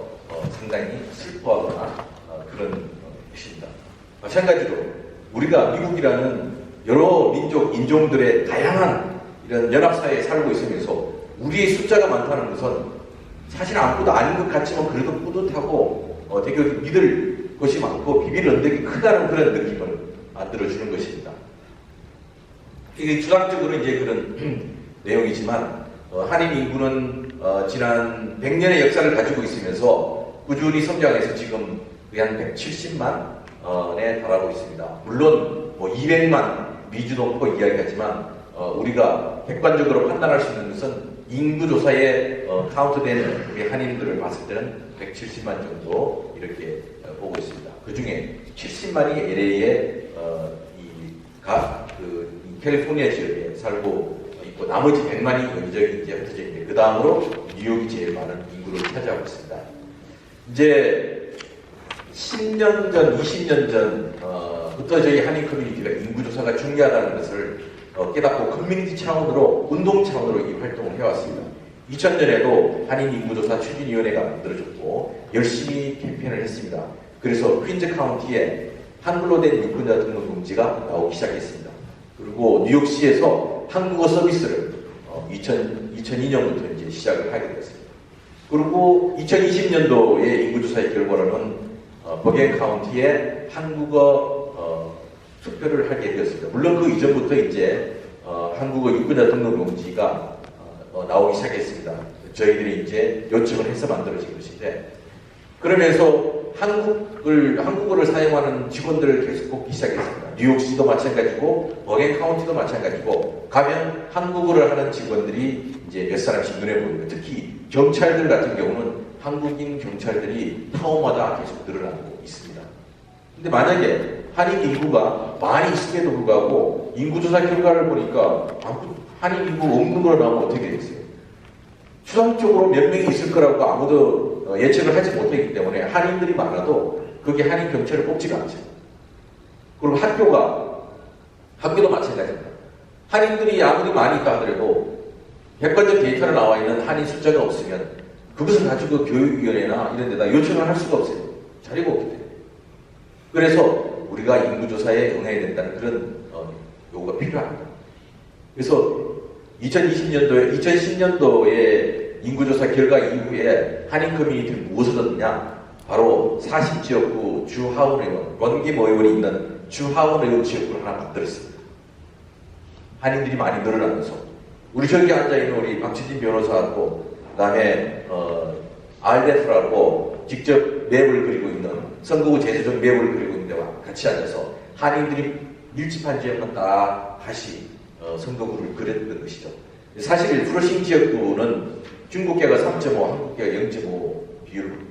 상당히 슬퍼하거나 그런 것입니다. 마찬가지로 우리가 미국이라는 여러 민족, 인종들의 다양한 이런 연합사회에 살고 있으면서 우리의 숫자가 많다는 것은 사실 아무것도 아닌 것 같지만 그래도 뿌듯하고 되게 믿을 것이 많고 비빌 언덕이 크다는 그런 느낌을 만들어주는 것입니다. 이게 주장적으로 이제 그런 내용이지만 한인 인구는 지난 100년의 역사를 가지고 있으면서 꾸준히 성장해서 지금 거의 한 170만에 달하고 있습니다. 물론 뭐 200만 미주도 없고 이야기하지만 우리가 객관적으로 판단할 수 있는 것은 인구조사에 카운트된 우리 한인들을 봤을 때는 170만 정도 이렇게 보고 있습니다. 그 중에 70만이 LA에 캘리포니아 지역에 살고 있고 나머지 100만이 여기저기 이제 흩어져 있는데 그 다음으로 뉴욕이 제일 많은 인구를 차지하고 있습니다. 이제 10년 전, 20년 전부터 저희 한인 커뮤니티가 인구조사가 중요하다는 것을 깨닫고 커뮤니티 차원으로, 운동 차원으로 이 활동을 해왔습니다. 2000년에도 한인 인구조사 추진위원회가 만들어졌고 열심히 캠페인을 했습니다. 그래서 퀸즈 카운티에 한글로 된 유권자 등록 용지가 나오기 시작했습니다. 그리고 뉴욕시에서 한국어 서비스를 2002년부터 이제 시작을 하게 되었습니다. 그리고 2020년도의 인구조사의 결과로는 버겐 카운티에 한국어 투표를 하게 되었습니다. 물론 그 이전부터 이제 한국어 유권자 등록 용지가 나오기 시작했습니다. 저희들이 이제 요청을 해서 만들어진 것인데, 그러면서 한국어를 사용하는 직원들을 계속 뽑기 시작했습니다. 뉴욕시도 마찬가지고 버겐 카운티도 마찬가지고 가면 한국어를 하는 직원들이 이제 몇 사람씩 눈에 보입니다. 특히 경찰들 같은 경우는 한국인 경찰들이 타운마다 계속 늘어나고 있습니다. 근데 만약에 한인 인구가 많이 있음에도 불구하고 인구조사 결과를 보니까 한인 인구 없는 걸로 나오면 어떻게 되겠어요? 추상적으로 몇 명이 있을 거라고 아무도 예측을 하지 못했기 때문에 한인들이 많아도 그게 한인 경찰을 뽑지가 않죠. 그리고 학교도 마찬가지입니다. 한인들이 아무리 많이 있다 하더라도 객관적 데이터로 나와 있는 한인 숫자가 없으면 그것을 가지고 교육위원회나 이런 데다 요청을 할 수가 없어요. 자리가 없기 때문에. 그래서 우리가 인구조사에 응해야 된다는 그런 요구가 필요합니다. 그래서 2010년도에 인구조사 결과 이후에 한인 커뮤니티를 무엇을 얻느냐? 바로 40지역구 주 하원의원, 원김 의원이 있는 주 하원의원 지역구를 하나 만들었습니다. 한인들이 많이 늘어나면서 우리 저기 앉아있는 우리 박지진 변호사하고 그 다음에 RDF라고 직접 맵을 그리고 있는 선거구 제세적 맵을 그리고 있는 데와 같이 앉아서 한인들이 밀집한 지역만 다 다시 선거구를 그렸던 것이죠. 사실 플러싱 지역구는 중국계가 3.5, 한국계가 0.5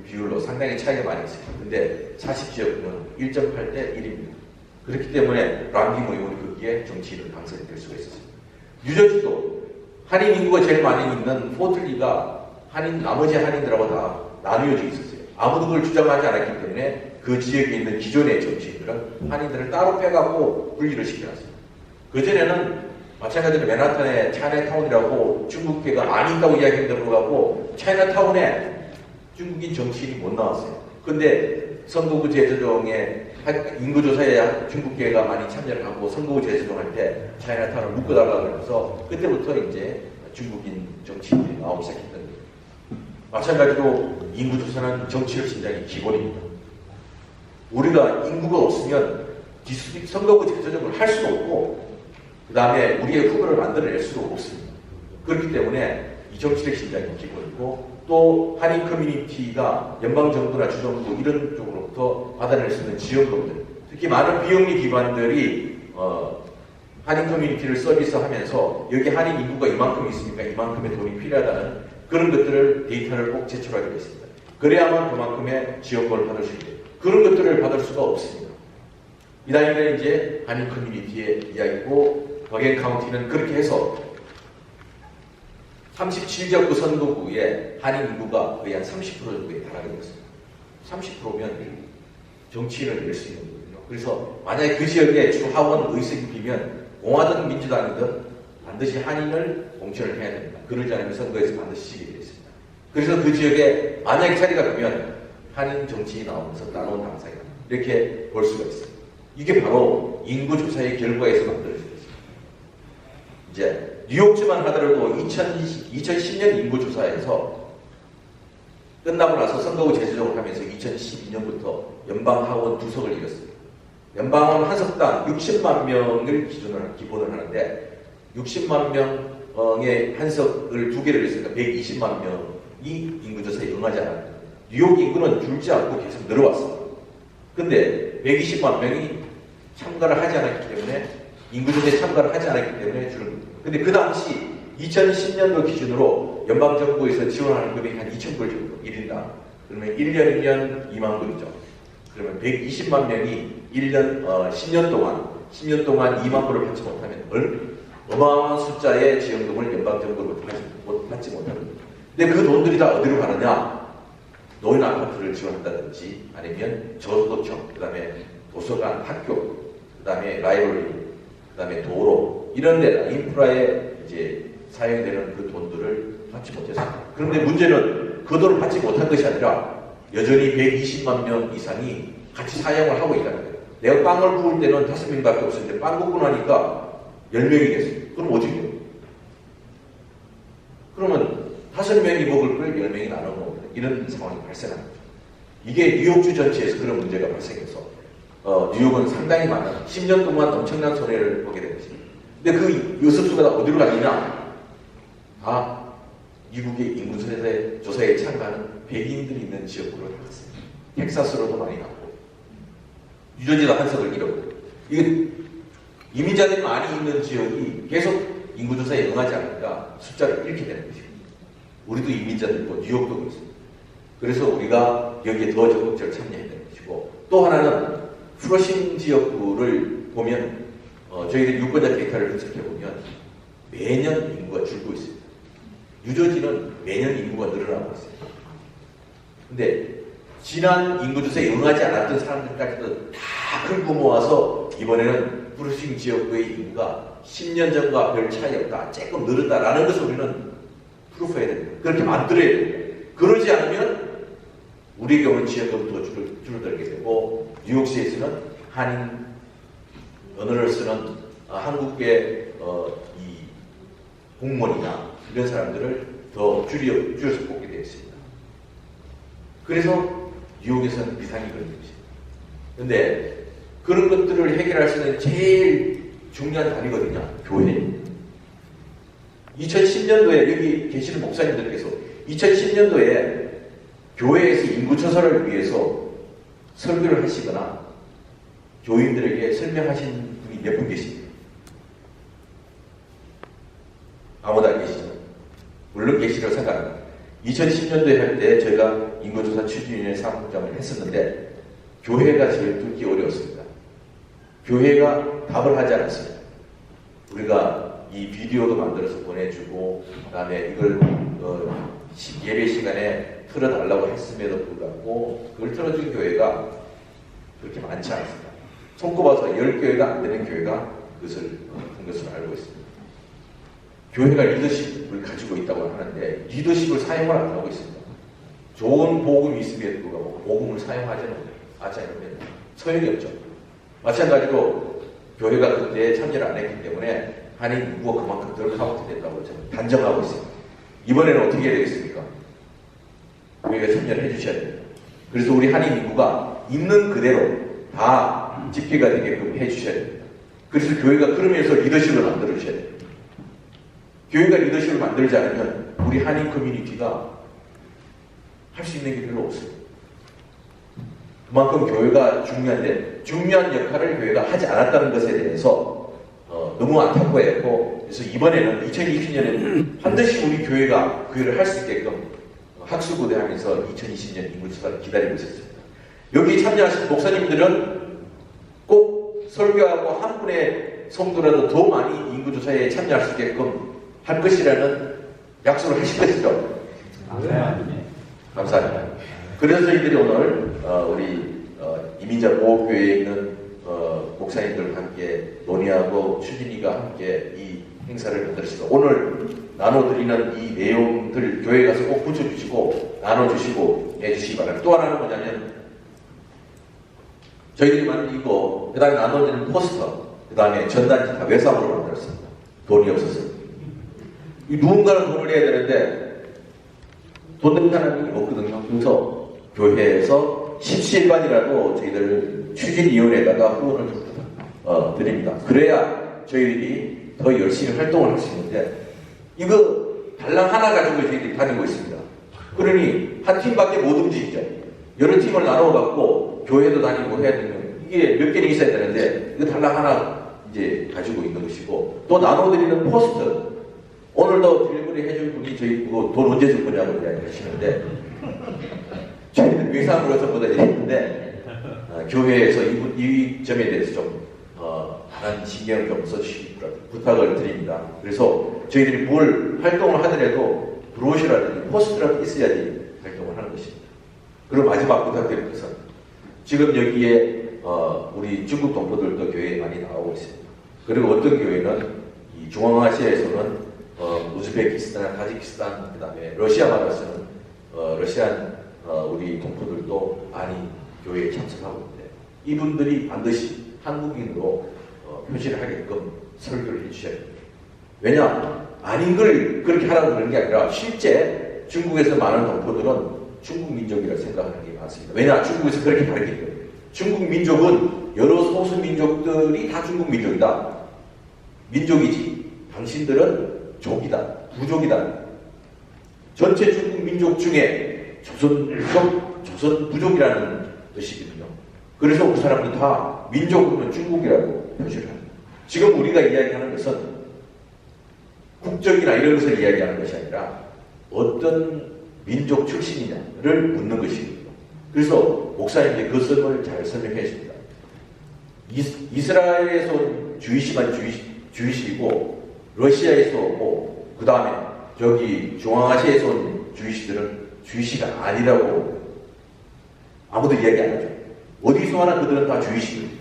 비율로 상당히 차이가 많이 있습니다. 근데 40지역구는 1.8대 1입니다. 그렇기 때문에 람김 의원이 거기에 정치인으로 당선이 될 수가 있었습니다. 뉴저지도 한인 인구가 제일 많이 있는 포틀리가 나머지 한인들하고 다 나누어져 있었어요. 아무도 그걸 주장하지 않았기 때문에 그 지역에 있는 기존의 정치인들은 한인들을 따로 빼가고 분리를 시켜놨어요. 그전에는 마찬가지로 맨하탄에 차이나타운이라고 중국계가 많이 있다고 이야기했는데 불구하고 차이나타운에 중국인 정치인이 못 나왔어요. 근데 선거구 재조정에 인구조사에 중국계가 많이 참여를 하고 선거구 재조정할 때 차이나타운을 묶어달라고 그러면서 그때부터 이제 중국인 정치인들이 나오기 시작했던 거예요. 마찬가지로 인구조사는 정치력 신장의 기본입니다. 우리가 인구가 없으면 선거구 재조정을 할 수도 없고 그 다음에 우리의 후보를 만들어낼 수도 없습니다. 그렇기 때문에 이 정치적 신장이 기본이고 또 한인 커뮤니티가 연방 정부나 주정부 이런 쪽으로부터 받아낼 수 있는 지원금들, 특히 많은 비영리 기관들이 한인 커뮤니티를 서비스하면서 여기 한인 인구가 이만큼 있으니까 이만큼의 돈이 필요하다는 그런 것들을 데이터를 꼭 제출하기로 했습니다. 그래야만 그만큼의 지원금을 받을 수 있고 그런 것들을 받을 수가 없습니다. 이 단위는 이제 한인 커뮤니티의 이야기고 버겐 카운티는 그렇게 해서 37적 그 선거구에 한인 인구가 거의 한 30% 정도에 달하게 되었습니다. 30%면 정치인을 낼 수 있는 거거든요. 그래서 만약에 그 지역에 주 하원 의석이 비면 공화당 민주당이든 반드시 한인을 공천을 해야 됩니다. 그러지 않으면 선거에서 반드시 지게 되어 있습니다. 그래서 그 지역에 만약에 자리가 비면 한인 정치인이 나오면서 나눠온 당사이다. 이렇게 볼 수가 있습니다. 이게 바로 인구조사의 결과에서 만들어진 것입니다. 이제 뉴욕주만 하더라도 2010년 인구조사에서 끝나고 나서 선거구 재조정을 하면서 2012년부터 연방하원 2석을 이겼습니다. 연방하원 한 석당 60만 명을 기본을 하는데 60만 명의 한 석을 2개를 했으니까 120만 명이 인구조사에 응하지 않았습니다. 뉴욕 인구는 줄지 않고 계속 늘어왔습니다. 근데 120만 명이 참가를 하지 않았기 때문에 인구조사에 참가를 하지 않았기 때문에 줄은 겁니다. 근데 그 당시 2010년도 기준으로 연방정부에서 지원하는 금액이 한 2,000불 정도 1인당. 그러면 1년이면 2만 불이죠. 그러면 120만 명이 10년 동안 2만 불을 받지 못하면 어마어마한 숫자의 지원금을 연방정부로부터 받지 못합니다. 근데 그 돈들이 다 어디로 가느냐? 노인 아파트를 지원한다든지 아니면 저소득층, 그 다음에 도서관, 학교, 그 다음에 라이브러리, 그 다음에 도로 이런 데 인프라에 이제 사용되는 그 돈들을 받지 못했습니다. 그런데 문제는 그 돈을 받지 못한 것이 아니라 여전히 120만 명 이상이 같이 사용을 하고 있다는 거예요. 내가 빵을 구울 때는 5명밖에 없었는데 빵 굽고 나니까 10명이 됐어요. 그럼 어떻게 해요? 그러면 5명이 먹을 걸 10명이 나눠 먹는 이런 상황이 발생하는 거죠. 이게 뉴욕주 전체에서 그런 문제가 발생해서 뉴욕은 상당히 많은 10년 동안 엄청난 손해를 보게 된 것입니다. 근데 그 요섭수가 어디로 가느냐? 다 미국의 인구조사에 참가하는 백인들이 있는 지역으로 나갔습니다. 텍사스로도 많이 갔고 뉴저지도 한 석을 잃었고 이게 이민자들이 많이 있는 지역이 계속 인구조사에 응하지 않으니까 숫자를 잃게 되는 것입니다. 우리도 이민자들 있고 뉴욕도 그렇습니다. 그래서 우리가 여기에 더 적극적으로 참여해야 되는 것이고 또 하나는 프로싱 지역구를 보면 저희들이 유권자 데이터를 분석해 보면 매년 인구가 줄고 있습니다. 뉴저지는 매년 인구가 늘어나고 있습니다. 근데 지난 인구조사에 응하지 않았던 사람들까지도 다 끌고 모아서 이번에는 프로싱 지역구의 인구가 10년 전과 별 차이 없다, 조금 늘었다라는 것을 우리는 프루프해야 됩니다. 그렇게 만들어야 됩니다. 그러지 않으면 우리에게 오는 지역은 더 줄어들게 되고 뉴욕시에서는 한인 언어를 쓰는 한국의 이 공무원이나 이런 사람들을 더 줄여서 뽑게 되어 있습니다. 그래서 뉴욕에서는 비상이 그런 것입니다. 그런데 그런 것들을 해결할 수 있는 제일 중요한 단위거든요. 교회. 2010년도에 여기 계시는 목사님들께서 2010년도에 교회에서 인구조사를 위해서 설교를 하시거나 교인들에게 설명하신 분이 몇 분 계십니까? 아무도 안 계시죠? 물론 계시라고 생각합니다. 2010년도에 할 때 저희가 인구조사 추진위원회 사무장을 했었는데 교회가 제일 듣기 어려웠습니다. 교회가 답을 하지 않았습니다. 우리가 이 비디오도 만들어서 보내주고 그 다음에 이걸 예배 시간에 틀어달라고 했음에도 불구하고 그걸 틀어준 교회가 그렇게 많지 않습니다. 손꼽아서 10교회가 안 되는 교회가 그것을 한 것으로 알고 있습니다. 교회가 리더십을 가지고 있다고 하는데 리더십을 사용을 안 하고 있습니다. 좋은 복음이 있음에도 불구하고 복음을 사용하지는 않으면 소용이 없죠. 마찬가지로 교회가 그때 참여를 안 했기 때문에 한인 인구가 그만큼 덜 카운트 됐다고 저는 단정하고 있습니다. 이번에는 어떻게 해야 되겠습니까? 교회가 참여를 해주셔야 됩니다. 그래서 우리 한인 인구가 있는 그대로 다 집계가 되게끔 해주셔야 됩니다. 그래서 교회가 그러면서 리더십을 만들어 주셔야 됩니다. 교회가 리더십을 만들지 않으면 우리 한인 커뮤니티가 할 수 있는 게 별로 없어요. 그만큼 교회가 중요한데 중요한 역할을 교회가 하지 않았다는 것에 대해서 너무 안타까워했고, 그래서 이번에는 2020년에는 반드시 우리 교회가 그 일을 할 수 있게끔 학수고대하면서 2020년 인구조사를 기다리고 있었습니다. 여기 참여하신 목사님들은 꼭 설교하고 한 분의 성도라도 더 많이 인구조사에 참여할 수 있게끔 할 것이라는 약속을 하신 것이죠. 감사합니다. 그래서 저희들이 오늘 우리 이민자 보호교회에 있는 목사님들과 함께 논의하고 추진이가 함께 이 행사를 만들었습니다. 오늘 나눠드리는 이 내용들 교회에 가서 꼭 붙여주시고 나눠주시고 해주시기 바랍니다. 또 하나는 뭐냐면 저희들이 만들고 그 다음에 나눠드리는 포스터, 그 다음에 전단지 다 외상으로 만들었습니다. 돈이 없었어요. 누군가는 돈을 내야 되는데 돈 내는 사람이 없거든요. 그래서 교회에서 십시일반이라도 저희들 추진위원회에다가 후원을 드립니다. 그래야 저희들이 더 열심히 활동을 할 수 있는데 이거 달랑 하나 가지고 저희들이 다니고 있습니다. 그러니 한 팀밖에 못 움직이죠. 여러 팀을 나눠갖고 교회도 다니고 해야 되면 이게 몇 개는 있어야 되는데 이거 달랑 하나 이제 가지고 있는 것이고, 또 나눠드리는 포스터, 오늘도 딜리버리 해줄 분이 저희 그거 돈 언제 줄 거냐고 이야기하시는데 저희는 외상으로 전부 다 했는데 교회에서 이 점에 대해서 좀 다른 신경을 좀 써주시기 부탁을 드립니다. 그래서 저희들이 뭘 활동을 하더라도 브로셔라든지 포스터라도 있어야지 활동을 하는 것입니다. 그리고 마지막 부탁드릴 것은 지금 여기에 우리 중국 동포들도 교회에 많이 나오고 있습니다. 그리고 어떤 교회는 이 중앙아시아에서는 우즈베키스탄, 타지키스탄, 그 다음에 러시아 말로서는 러시안 우리 동포들도 많이 교회에 참석하고 있는데 이분들이 반드시 한국인으로 표시를 하게끔 설교를 해주셔야 됩니다. 왜냐? 아닌 걸 그렇게 하라고 그러는 게 아니라 실제 중국에서 많은 동포들은 중국 민족이라고 생각하는 게 많습니다. 왜냐? 중국에서 그렇게 가르치기 때문에. 중국 민족은 여러 소수 민족들이 다 중국 민족이다. 민족이지. 당신들은 족이다. 부족이다. 전체 중국 민족 중에 조선 부족이라는 뜻이거든요. 그래서 그 사람들 다 민족으로는 중국이라고 표시를 합니다. 지금 우리가 이야기하는 것은 국적이나 이런 것을 이야기하는 것이 아니라 어떤 민족 출신이냐를 묻는 것이거든요. 그래서 목사님이 그 점을 잘 설명해 주십니다. 이스라엘에서 온 주이시만 주이시고 러시아에서 오고 그 다음에 저기 중앙아시아에서 온 주이시들은 주이시가 아니라고 아무도 이야기 안 하죠. 어디서 하나 그들은 다 주이시거든요.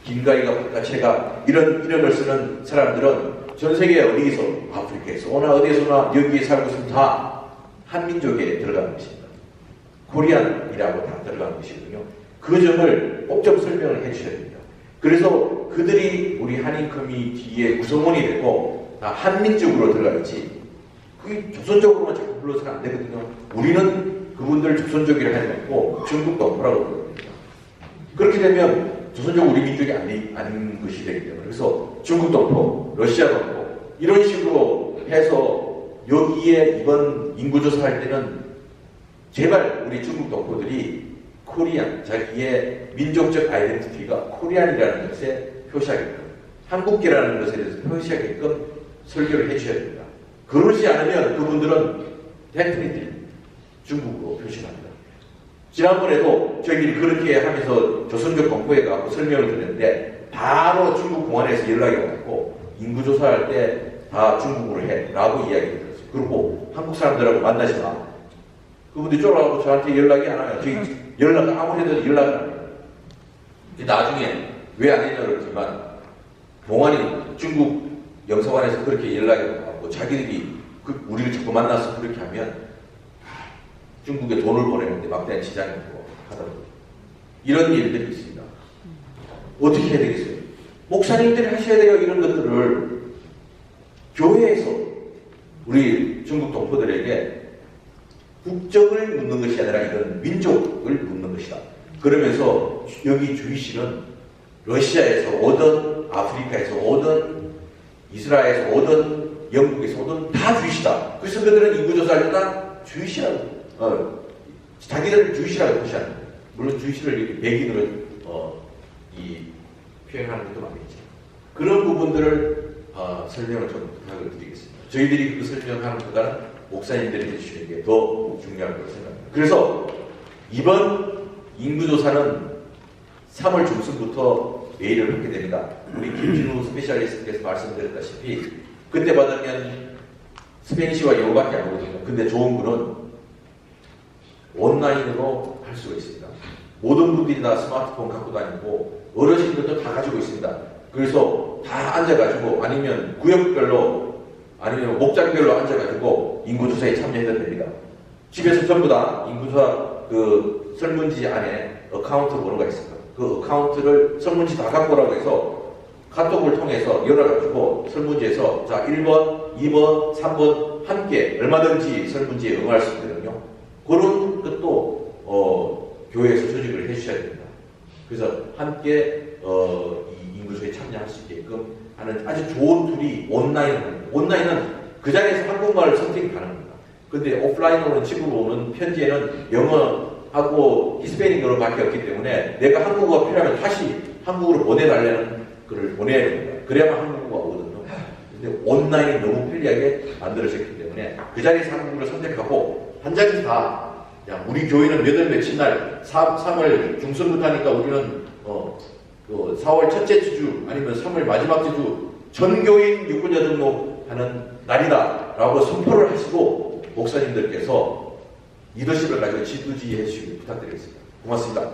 김가희가 박가채가 이런 이름을 쓰는 사람들은 전 세계 어디서 아프리카에서 오나 어디에서나 여기에 살고 있으면 다 한민족에 들어가는 것입니다. 코리안이라고 다 들어가는 것이거든요. 그 점을 꼭 좀 설명을 해주셔야 됩니다. 그래서 그들이 우리 한인 커뮤니티의 구성원이 되고 다 한민족으로 들어가겠지 그게 조선족으로만 자꾸 불러서는 안 되거든요. 우리는 그분들 조선족이라 하지 않고 중국 동포라고 부릅니다. 그렇게 되면 조선족 우리 민족이 아닌 것이 되기 때문에 그래서 중국 동포, 러시아 동포 이런 식으로 해서 여기에 이번 인구조사할 때는 제발 우리 중국 동포들이 코리안, 자기의 민족적 아이덴티티가 코리안이라는 것에 표시하게끔 한국계라는 것에 대해서 표시하게끔 설교를 해주셔야 됩니다. 그러지 않으면 그분들은 데피니트리 중국으로 표시합니다. 지난번에도 저희들이 그렇게 하면서 조선족 동포에 가고 설명을 드렸는데 바로 중국 공안에서 연락이 왔고 인구조사할 때 다 중국어로 해 라고 이야기를 들었어요. 그리고 한국 사람들하고 만나지 마. 그분들이 쫄아가고 저한테 연락이 안 와요. 저희 아무래도 연락을 안 해요. 나중에 왜 안 했냐고 그랬지만 봉안이 중국 영사관에서 그렇게 연락이 왔고 자기들이 우리를 자꾸 만나서 그렇게 하면 중국에 돈을 보내는데 막대한 지장이 있고 하더라고요. 이런 일들이 있습니다. 어떻게 해야 되겠어요? 목사님들이 하셔야 돼요. 이런 것들을 교회에서 우리 중국 동포들에게 국적을 묻는 것이 아니라 이런 민족을 묻는 것이다. 그러면서 여기 주이시는 러시아에서 오든 아프리카에서 오든 이스라엘에서 오든 영국에서 오든 다 주이시다. 그래서 그들은 인구조사를 다 주이시라고, 자기들 주이시라고 표시하는 거예요. 물론 주이시를 이렇게 백인으로 표현하는 것도 많겠죠. 그런 부분들을 설명을 좀 부탁을 드리겠습니다. 저희들이 그 설명하는 것보다는 목사님들이 해주시는 게 더 중요할 거라고 생각합니다. 그래서 이번 인구조사는 3월 중순부터 메일을 받게 됩니다. 우리 김진우 스페셜리스트께서 말씀드렸다시피 그때 받으면 스페인시와 영어밖에 안 오거든요. 근데 좋은 거는 온라인으로 할 수가 있습니다. 모든 분들이 다 스마트폰 갖고 다니고 어르신들도 다 가지고 있습니다. 그래서 다 앉아가지고 아니면 구역별로 아니면 목장별로 앉아가지고 인구조사에 참여해도 됩니다. 집에서 전부 다 인구조사 그 설문지 안에 어카운트 번호가 있습니다. 그 어카운트를 설문지 다 갖고 오라고 해서 카톡을 통해서 열어가지고 설문지에서 자 1번, 2번, 3번 함께 얼마든지 설문지에 응할 수 있거든요. 그런 것도 교회에서 조직을 해주셔야 됩니다. 그래서 함께 이 인구조사에 참여할 수 있게끔 하는 아주 좋은 툴이 온라인입니다. 온라인은 그 자리에서 한국말을 선택이 가능합니다. 근데 오프라인으로는 집으로 오는 편지에는 영어하고 히스패닉어로밖에 없기 때문에 내가 한국어가 필요하면 다시 한국어로 보내달라는 글을 보내야 됩니다. 그래야만 한국어가 오거든요. 근데 온라인이 너무 편리하게 만들어졌기 때문에 그 자리에서 한국어를 선택하고 한 자리에서 다 야, 우리 교회는 몇 월 며칠 날 3월 중순부터 하니까 우리는 4월 첫째 주 아니면 3월 마지막 주 전교인 유권자 등록하는 날이다 라고 선포를 하시고 목사님들께서 리더십을 가지고 지도지해 주시길 부탁드리겠습니다. 고맙습니다.